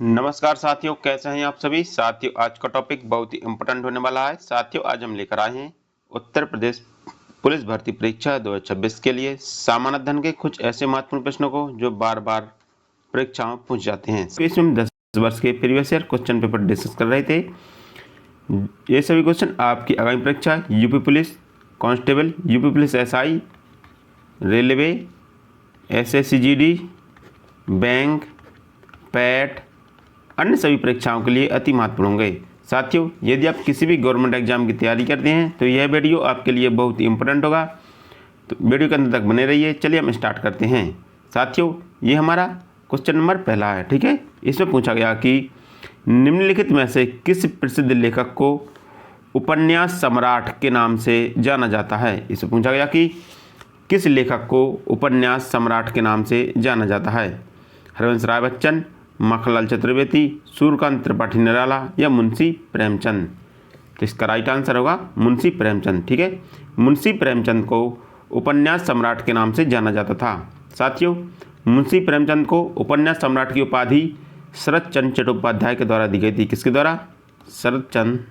नमस्कार साथियों, कैसे हैं आप सभी साथियों। आज का टॉपिक बहुत ही इम्पोर्टेंट होने वाला है साथियों। आज हम लेकर आए हैं उत्तर प्रदेश पुलिस भर्ती परीक्षा 2026 के लिए सामान्य अध्ययन के कुछ ऐसे महत्वपूर्ण प्रश्नों को जो बार बार परीक्षाओं में पूछ जाते हैं। इसमें हम 10 वर्ष के previous year question paper discuss कर रहे थे। ये सभी क्वेश्चन आपकी आगामी परीक्षा UP police constable, UP police SI, railway, SSC-GD, bank, PAT, अन्य सभी परीक्षाओं के लिए अति महत्वपूर्ण होंगे। साथियों, यदि आप किसी भी गवर्नमेंट एग्जाम की तैयारी करते हैं तो यह वीडियो आपके लिए बहुत ही इंपॉर्टेंट होगा, तो वीडियो के अंत तक बने रहिए। चलिए हम स्टार्ट करते हैं। साथियों, ये हमारा क्वेश्चन नंबर पहला है, ठीक है। इसमें पूछा गया कि निम्नलिखित में से किस प्रसिद्ध लेखक को उपन्यास सम्राट के नाम से जाना जाता है। इसमें पूछा गया कि किस लेखक को उपन्यास सम्राट के नाम से जाना जाता है। हरिवंश राय बच्चन, मखनलाल चतुर्वेदी, सूर्यकांत त्रिपाठी निराला या मुंशी प्रेमचंद। तो इसका राइट आंसर होगा मुंशी प्रेमचंद, ठीक है। मुंशी प्रेमचंद को उपन्यास सम्राट के नाम से जाना जाता था। साथियों, मुंशी प्रेमचंद को उपन्यास सम्राट की उपाधि शरत चंद्र चट्टोपाध्याय के द्वारा दी गई थी। किसके द्वारा? शरत चंद्र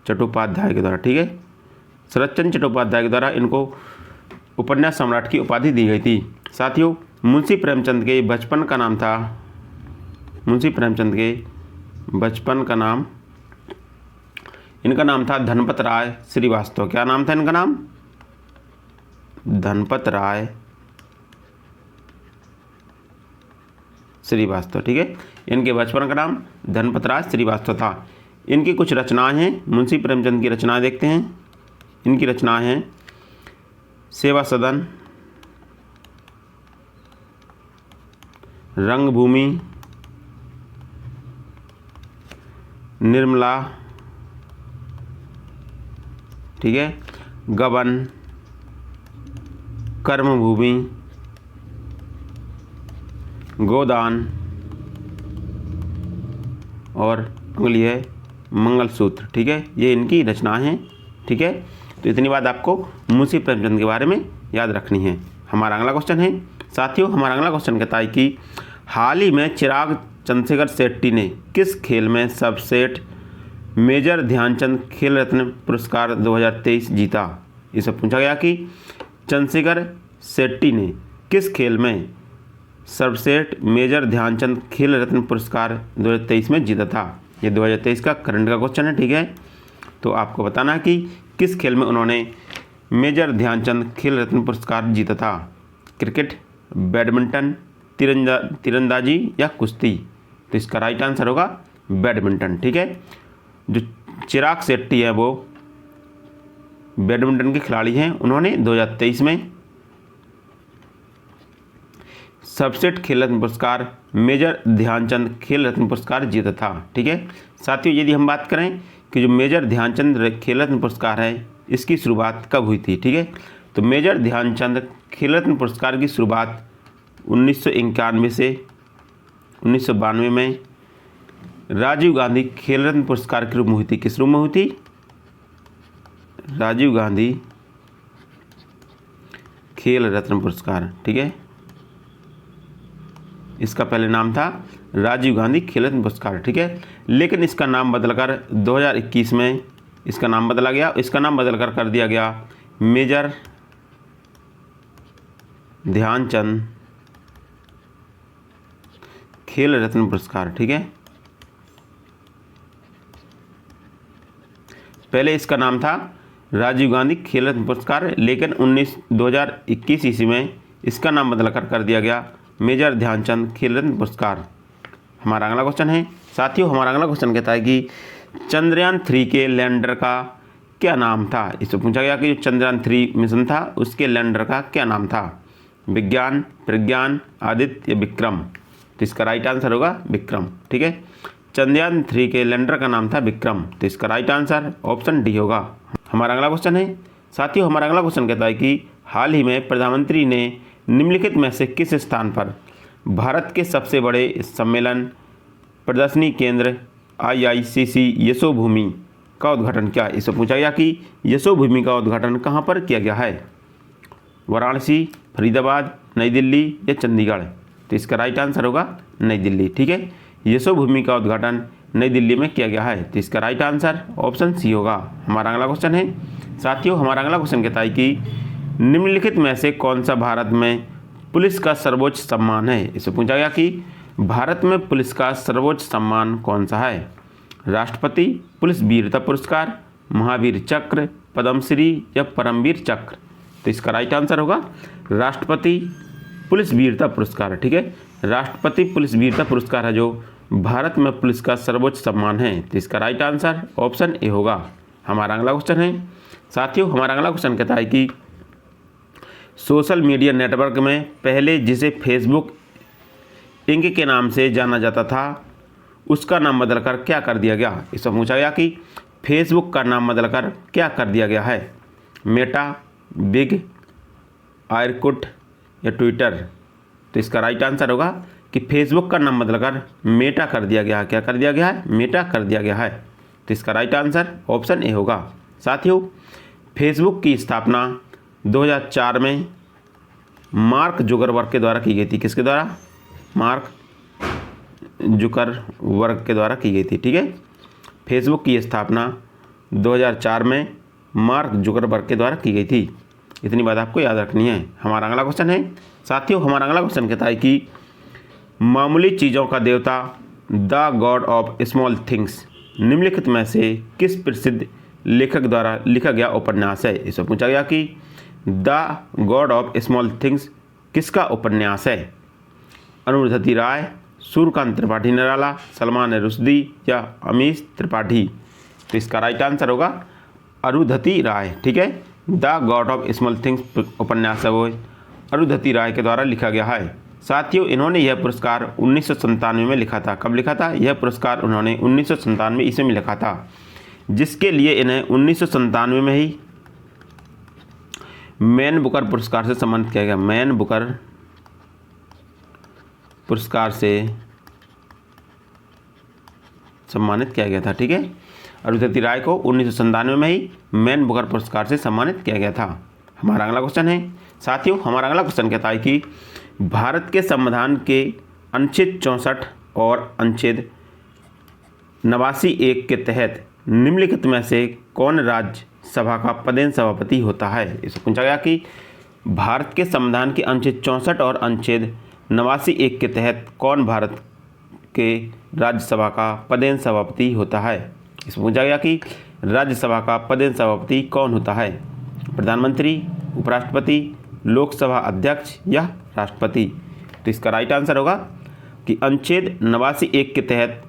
चट्टोपाध्याय के द्वारा, ठीक है। शरत चंद्र चट्टोपाध्याय के द्वारा इनको उपन्यास सम्राट की उपाधि दी गई थी। साथियों, मुंशी प्रेमचंद के बचपन का नाम था, मुंशी प्रेमचंद के बचपन का नाम, इनका नाम था धनपत राय श्रीवास्तव। क्या नाम था इनका नाम? धनपत राय श्रीवास्तव, ठीक है। इनके बचपन का नाम धनपत राय श्रीवास्तव था। इनकी कुछ रचनाएं हैं, मुंशी प्रेमचंद की रचनाएं देखते हैं। इनकी रचनाएं हैं सेवा सदन, रंगभूमि, निर्मला, ठीक है, गबन, कर्मभूमि, गोदान और अगली है मंगलसूत्र, ठीक है। ये इनकी रचनाएं हैं, ठीक है। तो इतनी बात आपको मुंशी प्रेमचंद के बारे में याद रखनी है। हमारा अगला क्वेश्चन है साथियों, हमारा अगला क्वेश्चन कहता है कि हाल ही में चिराग चंद्रशेखर शेट्टी ने किस खेल में सबसेट मेजर ध्यानचंद खेल रत्न पुरस्कार 2023 जीता। इसे पूछा गया कि चंद्रशेखर शेट्टी ने किस खेल में सर्वश्रेष्ठ मेजर ध्यानचंद खेल रत्न पुरस्कार 2023 में जीता था। ये 2023 का करंट का क्वेश्चन है, ठीक है। तो आपको बताना है कि किस खेल में उन्होंने मेजर ध्यानचंद खेल रत्न पुरस्कार जीता था। क्रिकेट, बैडमिंटन, तीरंदाजी या कुश्ती। तो इसका राइट आंसर होगा बैडमिंटन, ठीक है। जो चिराग शेट्टी है वो बैडमिंटन के खिलाड़ी हैं। उन्होंने 2023 में सबसेट खेल रत्न पुरस्कार मेजर ध्यानचंद खेल रत्न पुरस्कार जीता था, ठीक है। साथियों, यदि हम बात करें कि जो मेजर ध्यानचंद खेल रत्न पुरस्कार है इसकी शुरुआत कब हुई थी, ठीक है। तो मेजर ध्यानचंद खेल रत्न पुरस्कार की शुरुआत 1991 से 1992 में राजीव गांधी खेल रत्न पुरस्कार के रूप में हुई थी। किस रूप में हुई थी? राजीव गांधी खेल रत्न पुरस्कार, ठीक है। इसका पहले नाम था राजीव गांधी खेल रत्न पुरस्कार, ठीक है। लेकिन इसका नाम बदलकर 2021 में इसका नाम बदला गया। इसका नाम बदलकर कर दिया गया मेजर ध्यानचंद खेल रत्न पुरस्कार, ठीक है। पहले इसका नाम था राजीव गांधी खेल रत्न पुरस्कार, लेकिन 2021 ईस्वी में इसका नाम बदलकर कर दिया गया मेजर ध्यानचंद खेल रत्न पुरस्कार। हमारा अगला क्वेश्चन है साथियों, हमारा अगला क्वेश्चन कहता है कि चंद्रयान 3 के लैंडर का क्या नाम था। इससे पूछा गया कि जो चंद्रयान 3 मिशन था उसके लैंडर का क्या नाम था। विज्ञान, प्रज्ञान, आदित्य या विक्रम। तो इसका राइट आंसर होगा विक्रम, ठीक है। चंद्रयान 3 के लैंडर का नाम था विक्रम। तो इसका राइट आंसर ऑप्शन डी होगा। हमारा अगला क्वेश्चन है साथियों, हमारा अगला क्वेश्चन कहता है कि हाल ही में प्रधानमंत्री ने निम्नलिखित में से किस स्थान पर भारत के सबसे बड़े सम्मेलन प्रदर्शनी केंद्र IICC यशोभूमि का उद्घाटन किया। इससे पूछा गया कि यशोभूमि का उद्घाटन कहाँ पर किया गया है। वाराणसी, फरीदाबाद, नई दिल्ली या चंडीगढ़। तो इसका राइट आंसर होगा नई दिल्ली। ठीक है, यशोभूमि का उद्घाटन नई दिल्ली में किया गया है, तो इसका राइट आंसर ऑप्शन सी होगा। हमारा अगला क्वेश्चन है साथियों, हमारा अगला क्वेश्चन कहता है कि निम्नलिखित में से कौन सा भारत में पुलिस का सर्वोच्च सम्मान है। इससे पूछा गया कि भारत में पुलिस का सर्वोच्च सम्मान कौन सा है। राष्ट्रपति पुलिस वीरता पुरस्कार, महावीर चक्र, पद्मश्री या परमवीर चक्र। तो इसका राइट आंसर होगा राष्ट्रपति पुलिस वीरता पुरस्कार। ठीक है, राष्ट्रपति पुलिस वीरता पुरस्कार है जो भारत में पुलिस का सर्वोच्च सम्मान है, तो इसका राइट आंसर ऑप्शन ए होगा। हमारा अगला क्वेश्चन है साथियों, हमारा अगला क्वेश्चन कहता है कि सोशल मीडिया नेटवर्क में पहले जिसे फेसबुक इंक के नाम से जाना जाता था उसका नाम बदलकर क्या कर दिया गया। इसमें पूछा गया कि फेसबुक का नाम बदलकर क्या कर दिया गया है। मेटा, बिग, आयरकुट या ट्विटर। तो इसका राइट आंसर होगा कि फेसबुक का नाम बदलकर मेटा कर दिया गया है। क्या कर दिया गया है? मेटा कर दिया गया है। तो इसका राइट आंसर ऑप्शन ए होगा। साथियों, फेसबुक की स्थापना 2004 में मार्क जुकरबर्ग के द्वारा की गई थी। किसके द्वारा? मार्क जुकरबर्ग के द्वारा की गई थी। ठीक है, फेसबुक की स्थापना 2004 में मार्क जुकरबर्ग के द्वारा की गई थी। इतनी बात आपको याद रखनी है। हमारा अगला क्वेश्चन है साथियों, हमारा अगला क्वेश्चन कहता है कि मामूली चीज़ों का देवता the God of small things निम्नलिखित में से किस प्रसिद्ध लेखक द्वारा लिखा गया उपन्यास है। इसमें पूछा गया कि the God of small things किसका उपन्यास है। अरुंधति राय, सूर्यकांत त्रिपाठी निराला, सलमान रुश्दी या अमीश त्रिपाठी। तो इसका राइट आंसर होगा अरुंधति राय। ठीक है, the God of small things उपन्यास है वो अरुंधति राय के द्वारा लिखा गया है। साथियों, इन्होंने यह पुरस्कार 1997 में लिखा था। कब लिखा था? यह पुरस्कार उन्होंने 1997 ईस्वी में लिखा था, जिसके लिए इन्हें 1997 में ही मैन बुकर पुरस्कार से सम्मानित किया गया। मैन बुकर पुरस्कार से सम्मानित किया गया था। ठीक है, अरुंधति राय को 1997 में ही मैन बुकर पुरस्कार से सम्मानित किया गया था। हमारा अगला क्वेश्चन है साथियों, हमारा अगला क्वेश्चन कहता है कि भारत के संविधान के अनुच्छेद 64 और अनुच्छेद 89(1) के तहत निम्नलिखित में से कौन राज्यसभा का पदेन सभापति होता है। इसे पूछा गया कि भारत के संविधान के अनुच्छेद 64 और अनुच्छेद 89(1) के तहत कौन भारत के राज्यसभा का पदेन सभापति होता है। इसमें पूछा गया कि राज्यसभा का पदेन सभापति कौन होता है। प्रधानमंत्री, उपराष्ट्रपति, लोकसभा अध्यक्ष या राष्ट्रपति। तो इसका राइट आंसर होगा कि अनुच्छेद 89(1) के तहत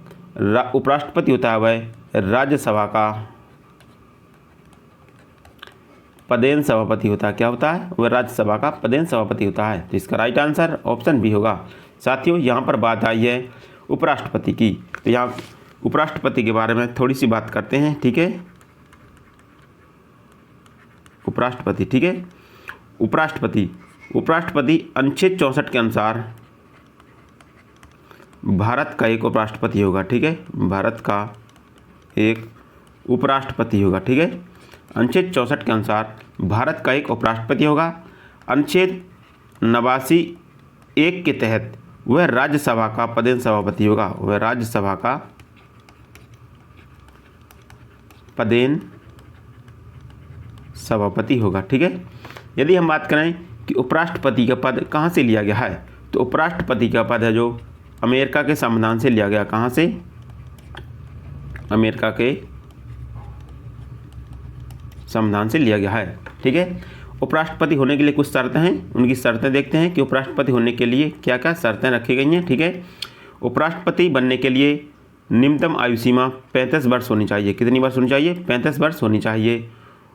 उपराष्ट्रपति होता है वह राज्यसभा का पदेन सभापति होता है। क्या होता है? वह राज्यसभा का पदेन सभापति होता है। तो इसका राइट आंसर ऑप्शन बी होगा। साथियों, यहाँ पर बात आई है उपराष्ट्रपति की, तो यहाँ उपराष्ट्रपति के बारे में थोड़ी सी बात करते हैं। ठीक है, उपराष्ट्रपति। ठीक है, उपराष्ट्रपति अनुच्छेद 64 के अनुसार भारत का एक उपराष्ट्रपति होगा। ठीक है, भारत का एक उपराष्ट्रपति होगा। ठीक है, अनुच्छेद 64 के अनुसार भारत का एक उपराष्ट्रपति होगा। अनुच्छेद 89(1) के तहत वह राज्यसभा का पदेन सभापति होगा। वह राज्यसभा का पदेन सभापति होगा। ठीक है, यदि हम बात करें कि उपराष्ट्रपति का पद कहाँ से लिया गया है, तो उपराष्ट्रपति का पद है जो अमेरिका के संविधान से लिया गया। कहाँ से? अमेरिका के संविधान से लिया गया है। ठीक है, उपराष्ट्रपति होने के लिए कुछ शर्तें हैं, उनकी शर्तें देखते हैं कि उपराष्ट्रपति होने के लिए क्या क्या शर्तें रखी गई हैं। ठीक है, उपराष्ट्रपति बनने के लिए न्यूनतम आयु सीमा 35 वर्ष होनी चाहिए। कितनी वर्ष होनी चाहिए? 35 वर्ष होनी चाहिए।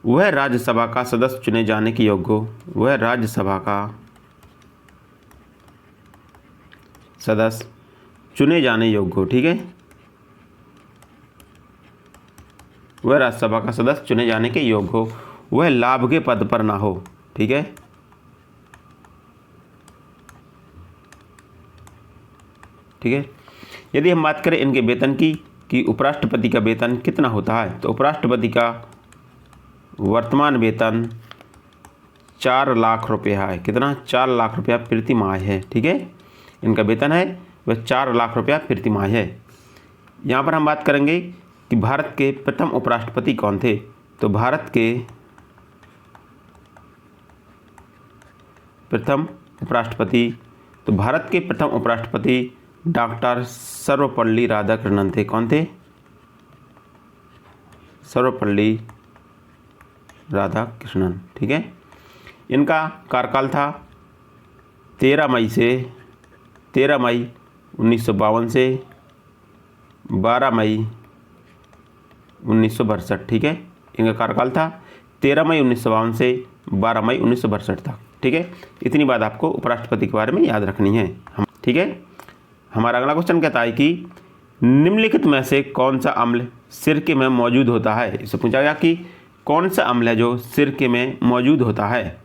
वह राज्यसभा का सदस्य चुने जाने के योग्य हो। वह राज्यसभा का सदस्य चुने जाने योग्य हो। ठीक है, वह राज्यसभा का सदस्य चुने जाने के योग्य हो। वह लाभ के पद पर ना हो। ठीक है, ठीक है, यदि हम बात करें इनके वेतन की कि उपराष्ट्रपति का वेतन कितना होता है, तो उपराष्ट्रपति का वर्तमान वेतन 4 लाख रुपया है। कितना? 4 लाख रुपया प्रति माह है। ठीक है, इनका वेतन है वह 4 लाख रुपया प्रति माह है। यहाँ पर हम बात करेंगे कि भारत के प्रथम उपराष्ट्रपति कौन थे। तो भारत के प्रथम उपराष्ट्रपति डॉक्टर सर्वपल्ली राधाकृष्णन थे। कौन थे? सर्वपल्ली राधाकृष्णन। ठीक है। इनका कार्यकाल था 13 मई 1952 से 12 मई 1962। ठीक है। इनका कार्यकाल था 13 मई 1952 से 12 मई 1962 तक। ठीक है। इतनी बात आपको उपराष्ट्रपति के बारे में याद रखनी है। ठीक है। हमारा अगला क्वेश्चन कहता है कि निम्नलिखित में से कौन सा अम्ल सिरके में मौजूद होता है। इससे पूछा गया कि कौन सा अम्ल है जो सिरके में मौजूद होता है।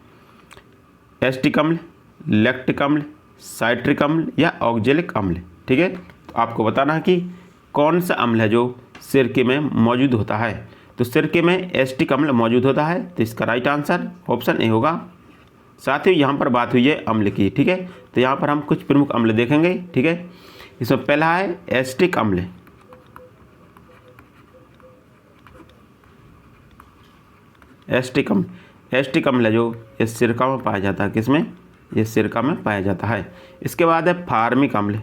एसिटिक अम्ल, लैक्टिक अम्ल, साइट्रिक अम्ल या ऑक्जेलिक अम्ल। ठीक है। तो आपको बताना है कि कौन सा अम्ल है जो सिरके में मौजूद होता है। तो सिरके में एसिटिक अम्ल मौजूद होता है, तो इसका राइट आंसर ऑप्शन ए होगा। साथ ही यहाँ पर बात हुई है अम्ल की। ठीक है। तो यहाँ पर हम कुछ प्रमुख अम्ल देखेंगे। ठीक है। इसमें पहला है एसिटिक अम्ल। एसिटिक अम्ल है जो ये सिरका में पाया जाता है। किसमें? ये सिरका में पाया जाता है। इसके बाद है फार्मिक अम्ल।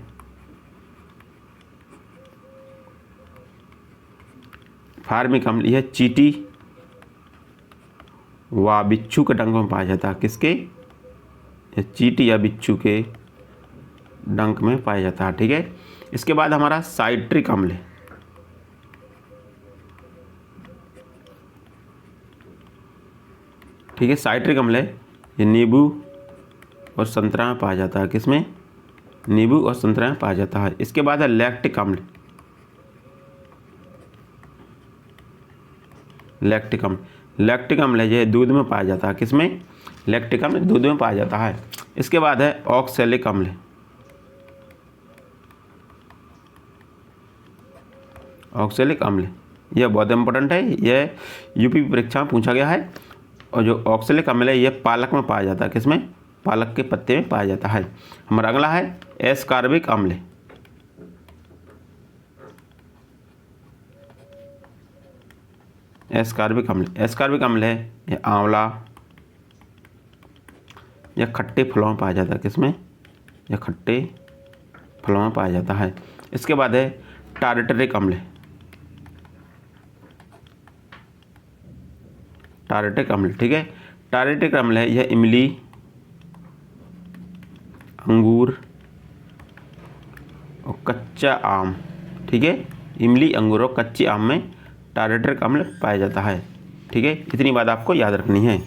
फार्मिक अम्ल यह चींटी व बिच्छू के डंक में पाया जाता है। किसके? यह चींटी या बिच्छू के डंक में पाया जाता है। ठीक है। इसके बाद हमारा साइट्रिक अम्ल। ठीक है। साइट्रिक अम्ल है ये नींबू और संतरा में पाया जाता है। किसमें? नींबू और संतरा में पाया जाता है। इसके बाद है लैक्टिक अम्ल। लैक्टिक अम्ल है ये दूध में पाया जाता है। किसमें? लैक्टिक अम्ल दूध में पाया जाता है। इसके बाद है ऑक्सैलिक अम्ल। ऑक्सैलिक अम्ल यह बहुत इंपॉर्टेंट है, यह यूपी परीक्षा में पूछा गया है। और जो ऑक्सैलिक अम्ल है यह पालक में पाया जाता है। किसमें? पालक के पत्ते में पाया जाता है। हमारा अगला है एस्कॉर्बिक अम्ल। एस्कॉर्बिक अम्ल है यह आंवला या खट्टे फलों में पाया जाता है। किसमें? यह खट्टे फलों में पाया जाता है। इसके बाद है टारटरिक अम्ल। ठीक है। टारटरिक अम्ल है यह इमली, अंगूर और कच्चा आम। ठीक है। इमली, अंगूर और कच्चे आम में टारटरिक अम्ल पाया जाता है। ठीक है। इतनी बात आपको याद रखनी है।